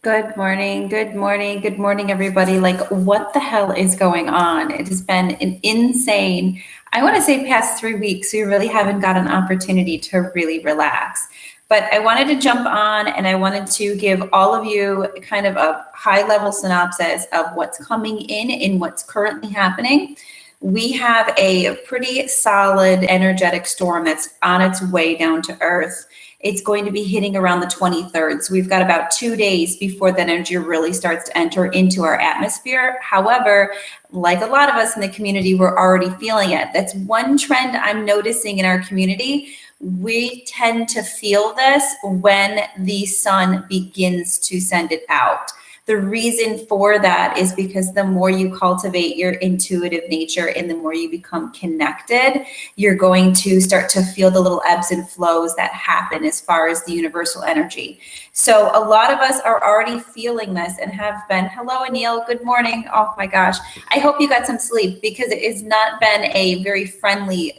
Good morning, good morning, good morning, everybody. Like, what the hell is going on? It has been an insane, I want to say past 3 weeks. We really haven't got an opportunity to really relax. But I wanted to jump on and I wanted to give all of you kind of a high level synopsis of what's coming in and what's currently happening. We have a pretty solid energetic storm that's on its way down to Earth. It's going to be hitting around the 23rd. So we've got about 2 days before that energy really starts to enter into our atmosphere. However, like a lot of us in the community, we're already feeling it. That's one trend I'm noticing in our community. We tend to feel this when the sun begins to send it out. The reason for that is because the more you cultivate your intuitive nature and the more you become connected, you're going to start to feel the little ebbs and flows that happen as far as the universal energy. So a lot of us are already feeling this and have been. Hello, Anil. Good morning. Oh my gosh. I hope you got some sleep because it has not been a very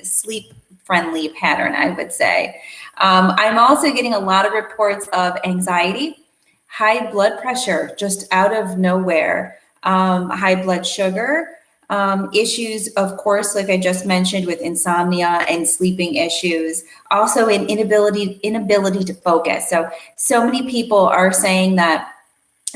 sleep-friendly pattern, I would say. I'm also getting a lot of reports of anxiety, high blood pressure just out of nowhere, high blood sugar, issues, of course, like I just mentioned, with insomnia and sleeping issues, also an inability to focus. So many people are saying that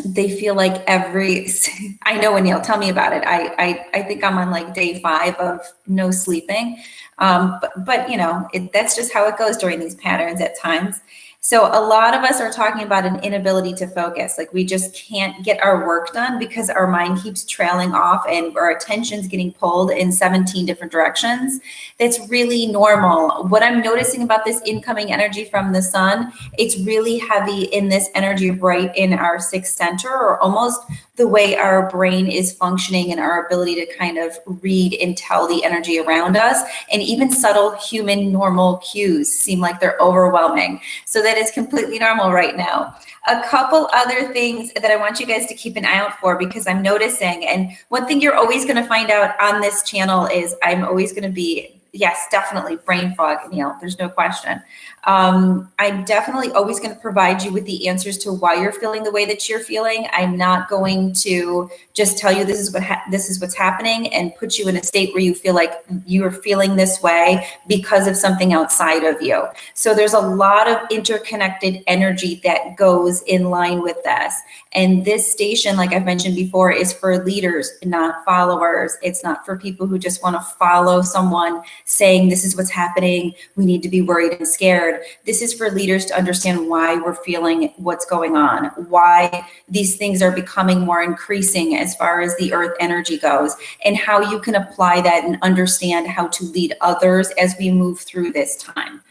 they feel like I know, Anil, tell me about it. I think I'm on like day 5 of no sleeping. But you know, that's just how it goes during these patterns at times. So a lot of us are talking about an inability to focus. Like we just can't get our work done because our mind keeps trailing off and our attention's getting pulled in 17 different directions. That's really normal. What I'm noticing about this incoming energy from the sun, it's really heavy in this energy right in our 6th center, or almost the way our brain is functioning and our ability to kind of read and tell the energy around us. And even subtle human normal cues seem like they're overwhelming. So that is completely normal right now. A couple other things that I want you guys to keep an eye out for, because I'm noticing, and one thing you're always going to find out on this channel is I'm always going to be, yes, definitely brain fog, Neil, there's no question. I'm definitely always going to provide you with the answers to why you're feeling the way that you're feeling. I'm not going to just tell you this is what's happening and put you in a state where you feel like you're feeling this way because of something outside of you. So there's a lot of interconnected energy that goes in line with this. And this station, like I've mentioned before, is for leaders, not followers. It's not for people who just want to follow someone saying this is what's happening, we need to be worried and scared. This is for leaders to understand why we're feeling what's going on, why these things are becoming more increasing as far as the earth energy goes, and how you can apply that and understand how to lead others as we move through this time.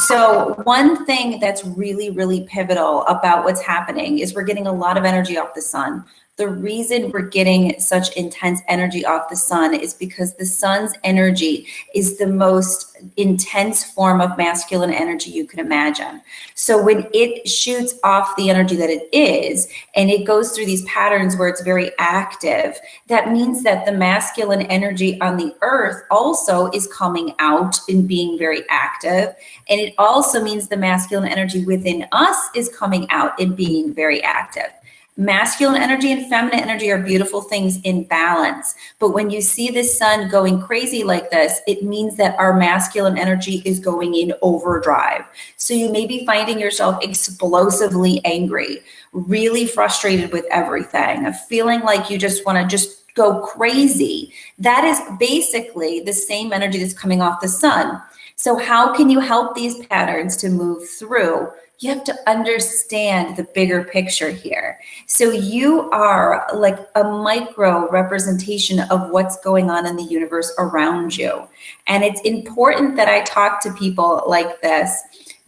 So one thing that's really, really pivotal about what's happening is we're getting a lot of energy off the sun. The reason we're getting such intense energy off the sun is because the sun's energy is the most intense form of masculine energy you can imagine. So when it shoots off the energy that it is, and it goes through these patterns where it's very active, that means that the masculine energy on the earth also is coming out and being very active. And it also means the masculine energy within us is coming out and being very active. Masculine energy and feminine energy are beautiful things in balance. But when you see the sun going crazy like this, it means that our masculine energy is going in overdrive. So you may be finding yourself explosively angry, really frustrated with everything, feeling like you just want to just go crazy. That is basically the same energy that's coming off the sun. So how can you help these patterns to move through? You have to understand the bigger picture here. So you are like a micro representation of what's going on in the universe around you. And it's important that I talk to people like this,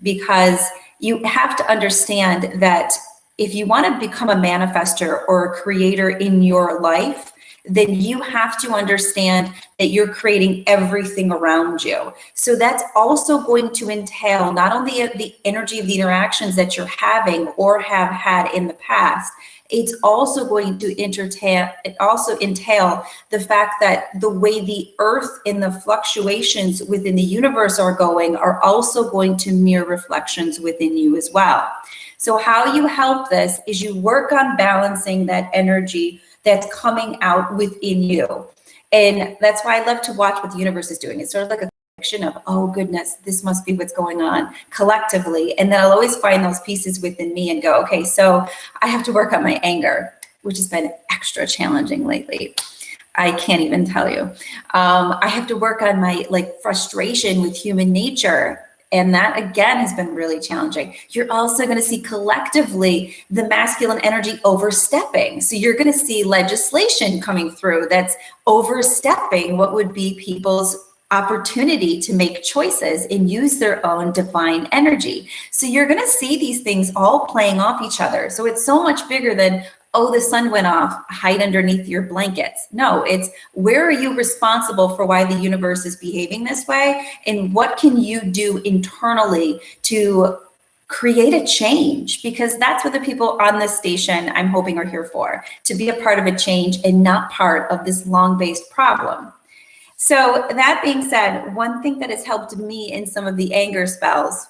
because you have to understand that if you want to become a manifester or a creator in your life, then you have to understand that you're creating everything around you. So that's also going to entail not only the energy of the interactions that you're having or have had in the past, it's also going to entail the fact that the way the earth and the fluctuations within the universe are also going to mirror reflections within you as well. So how you help this is you work on balancing that energy that's coming out within you. And that's why I love to watch what the universe is doing. It's sort of like a of, oh goodness, this must be what's going on collectively. And then I'll always find those pieces within me and go, okay, so I have to work on my anger, which has been extra challenging lately. I can't even tell you. I have to work on my frustration with human nature. And that again has been really challenging. You're also going to see collectively the masculine energy overstepping. So you're going to see legislation coming through that's overstepping what would be people's opportunity to make choices and use their own divine energy. So you're going to see these things all playing off each other. So it's so much bigger than, oh, the sun went off, hide underneath your blankets. No, it's where are you responsible for why the universe is behaving this way? And what can you do internally to create a change? Because that's what the people on this station I'm hoping are here for, to be a part of a change and not part of this long-based problem. So that being said, one thing that has helped me in some of the anger spells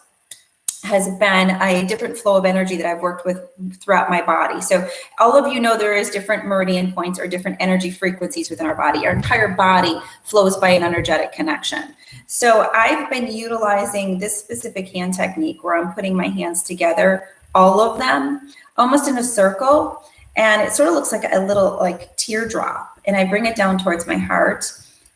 has been a different flow of energy that I've worked with throughout my body. So all of you know there is different meridian points or different energy frequencies within our body. Our entire body flows by an energetic connection. So I've been utilizing this specific hand technique where I'm putting my hands together, all of them, almost in a circle. And it sort of looks like a little teardrop. And I bring it down towards my heart.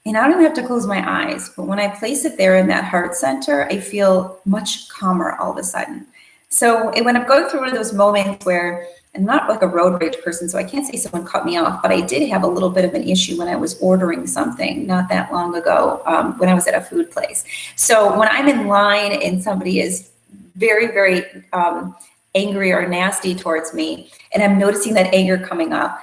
And I don't even have to close my eyes, but when I place it there in that heart center, I feel much calmer all of a sudden. So when I'm going through one of those moments where I'm not like a road rage person, so I can't say someone cut me off, but I did have a little bit of an issue when I was ordering something not that long ago when I was at a food place. So when I'm in line and somebody is very, very angry or nasty towards me, and I'm noticing that anger coming up,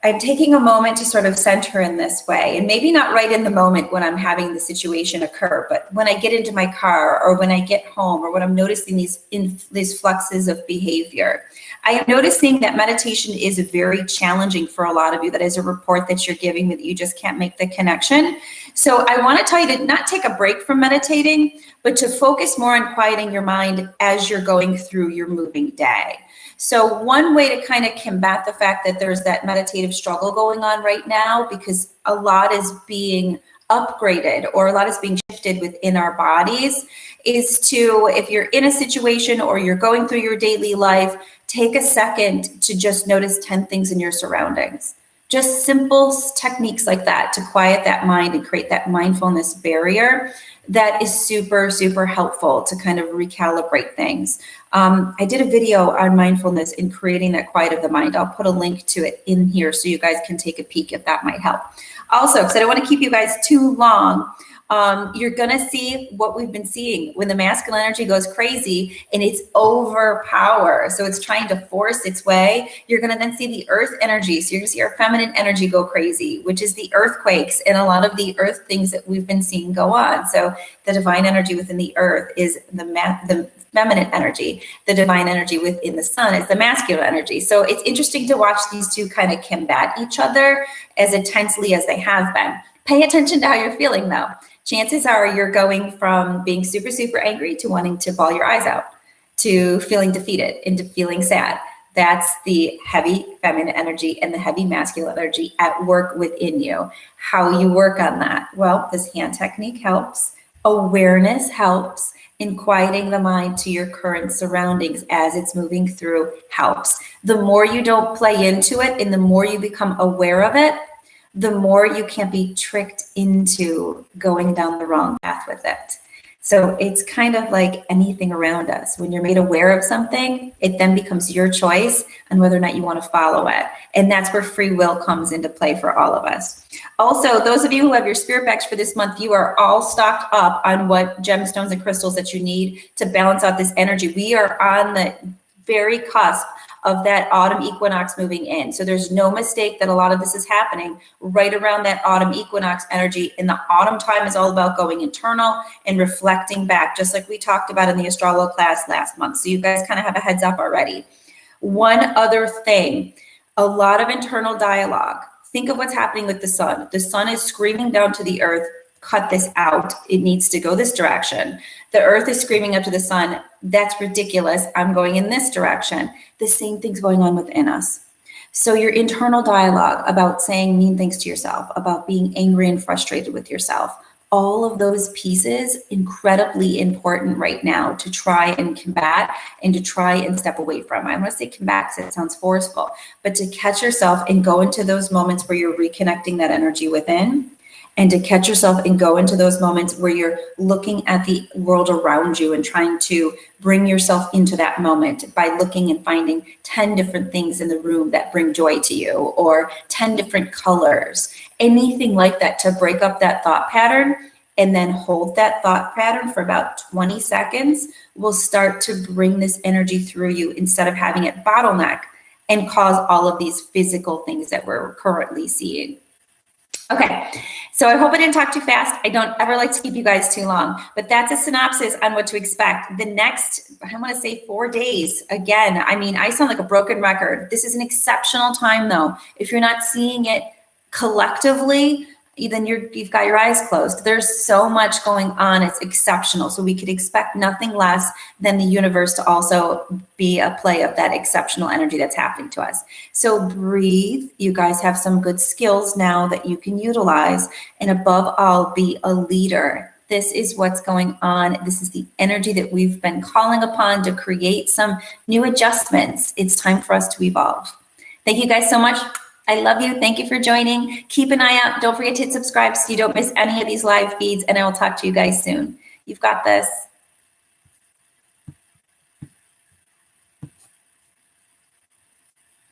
I'm taking a moment to sort of center in this way, and maybe not right in the moment when I'm having the situation occur, but when I get into my car or when I get home or when I'm noticing these fluxes of behavior. I am noticing that meditation is very challenging for a lot of you. That is a report that you're giving me that you just can't make the connection. So I want to tell you to not take a break from meditating, but to focus more on quieting your mind as you're going through your moving day. So one way to kind of combat the fact that there's that meditative struggle going on right now, because a lot is being upgraded or a lot is being shifted within our bodies, is to, if you're in a situation or you're going through your daily life, take a second to just notice 10 things in your surroundings. Just simple techniques like that to quiet that mind and create that mindfulness barrier. That is super, super helpful to kind of recalibrate things. I did a video on mindfulness in creating that quiet of the mind. I'll put a link to it in here so you guys can take a peek if that might help. Also, because I don't want to keep you guys too long, you're going to see what we've been seeing when the masculine energy goes crazy and it's overpower. So it's trying to force its way. You're going to then see the earth energy. So you're going to see our feminine energy go crazy, which is the earthquakes and a lot of the earth things that we've been seeing go on. So the divine energy within the earth is the feminine energy. The divine energy within the sun is the masculine energy. So it's interesting to watch these two kind of combat each other as intensely as they have been. Pay attention to how you're feeling though. Chances are you're going from being super, super angry to wanting to bawl your eyes out, to feeling defeated, into feeling sad. That's the heavy feminine energy and the heavy masculine energy at work within you. How you work on that? Well, this hand technique helps. Awareness helps. In quieting the mind to your current surroundings as it's moving through helps. The more you don't play into it and the more you become aware of it, the more you can't be tricked into going down the wrong path with it. So it's kind of like anything around us. When you're made aware of something, it then becomes your choice on whether or not you want to follow it. And that's where free will comes into play for all of us. Also, those of you who have your spirit packs for this month, you are all stocked up on what gemstones and crystals that you need to balance out this energy. We are on the very cusp of that autumn equinox moving in. So there's no mistake that a lot of this is happening right around that autumn equinox energy. And the autumn time is all about going internal and reflecting back, just like we talked about in the astrology class last month. So you guys kind of have a heads up already. One other thing, a lot of internal dialogue. Think of what's happening with the sun. The sun is screaming down to the earth, cut this out. It needs to go this direction. The earth is screaming up to the sun, that's ridiculous. I'm going in this direction. The same thing's going on within us. So your internal dialogue about saying mean things to yourself, about being angry and frustrated with yourself, all of those pieces, incredibly important right now to try and combat and to try and step away from. I want to say combat because it sounds forceful, but to catch yourself and go into those moments where you're reconnecting that energy within, and to catch yourself and go into those moments where you're looking at the world around you and trying to bring yourself into that moment by looking and finding 10 different things in the room that bring joy to you, or 10 different colors, anything like that, to break up that thought pattern and then hold that thought pattern for about 20 seconds will start to bring this energy through you instead of having it bottleneck and cause all of these physical things that we're currently seeing. Okay, so I hope I didn't talk too fast. I don't ever like to keep you guys too long, but that's a synopsis on what to expect. The next, I want to say 4 days. Again, I mean, I sound like a broken record. This is an exceptional time though. If you're not seeing it collectively, then you've got your eyes closed. There's so much going on. It's exceptional. So we could expect nothing less than the universe to also be a play of that exceptional energy that's happening to us. So breathe. You guys have some good skills now that you can utilize. And above all, be a leader. This is what's going on. This is the energy that we've been calling upon to create some new adjustments. It's time for us to evolve. Thank you guys so much. I love you. Thank you for joining. Keep an eye out. Don't forget to hit subscribe so you don't miss any of these live feeds, and I will talk to you guys soon. You've got this.